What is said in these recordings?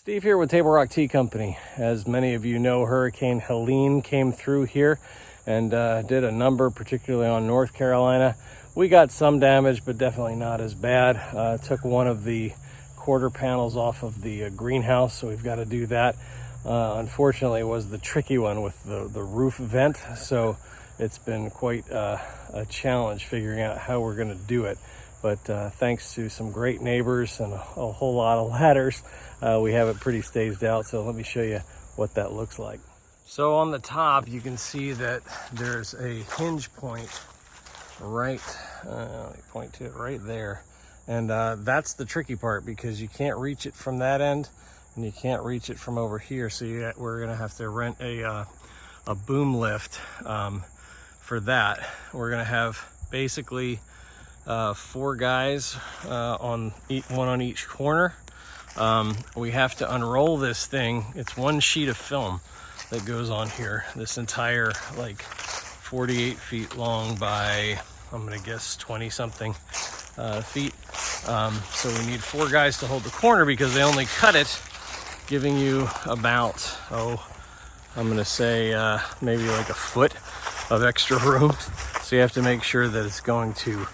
Steve here with Table Rock Tea Company. As many of you know, Hurricane Helene came through here and did a number, particularly on North Carolina. We got some damage, but definitely not as bad. Took one of the quarter panels off of the greenhouse, so we've got to do that. Unfortunately, it was the tricky one with the roof vent, so it's been quite a challenge figuring out how we're going to do it. But thanks to some great neighbors and a whole lot of ladders, we have it pretty staged out. So let me show you what that looks like. So on the top, you can see that there's a hinge point right, let me point to it right there. And that's the tricky part, because you can't reach it from that end and you can't reach it from over here. So we're gonna have to rent a boom lift for that. We're gonna have basically 4 guys, one on each corner. We have to unroll this thing. It's one sheet of film that goes on here. This entire, like, 48 feet long by, I'm gonna guess 20 something feet. So we need 4 guys to hold the corner because they only cut it, giving you about, I'm gonna say maybe like a foot of extra room. So you have to make sure that it's going to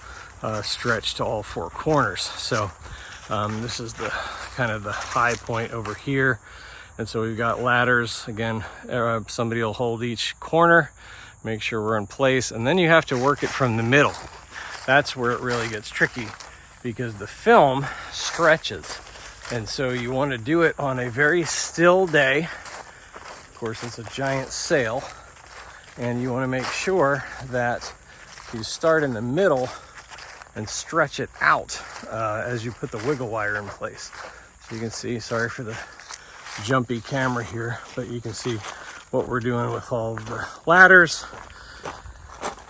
stretch to all 4 corners. So this is the kind of the high point over here, and so we've got ladders. Again, somebody will hold each corner, make sure we're in place, and then you have to work it from the middle. That's where it really gets tricky, because the film stretches, and so you want to do it on a very still day. Of course, it's a giant sail, and you want to make sure that you start in the middle and stretch it out as you put the wiggle wire in place. So you can see, sorry for the jumpy camera here, but you can see what we're doing with all of the ladders.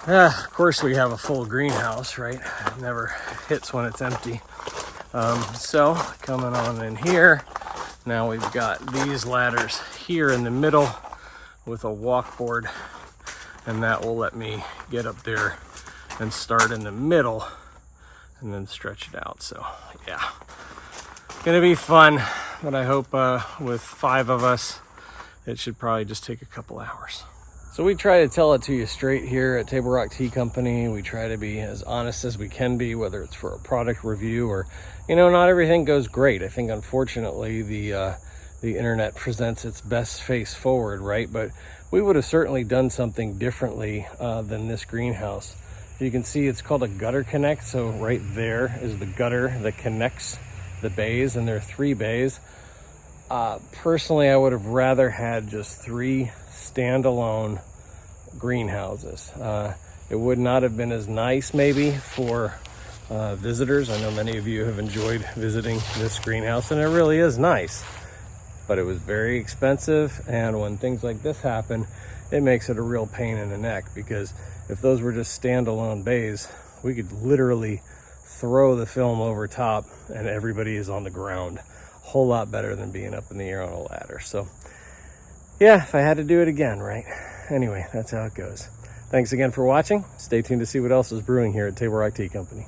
Of course, we have a full greenhouse, right? It never hits when it's empty. So coming on in here, now we've got these ladders here in the middle with a walk board, and that will let me get up there and start in the middle and then stretch it out. So yeah, gonna be fun, but I hope with 5 of us, it should probably just take a couple hours. So we try to tell it to you straight here at Table Rock Tea Company. We try to be as honest as we can be, whether it's for a product review or, not everything goes great. I think, unfortunately, the internet presents its best face forward, right? But we would have certainly done something differently than this greenhouse. You can see it's called a gutter connect. So right there is the gutter that connects the bays, and there are 3 bays. Personally, I would have rather had just 3 standalone greenhouses. It would not have been as nice maybe for visitors. I know many of you have enjoyed visiting this greenhouse, and it really is nice, but it was very expensive. And when things like this happen, it makes it a real pain in the neck, because if those were just standalone bays, we could literally throw the film over top and everybody is on the ground. A whole lot better than being up in the air on a ladder. So yeah, if I had to do it again, right? Anyway, that's how it goes. Thanks again for watching. Stay tuned to see what else is brewing here at Table Rock Tea Company.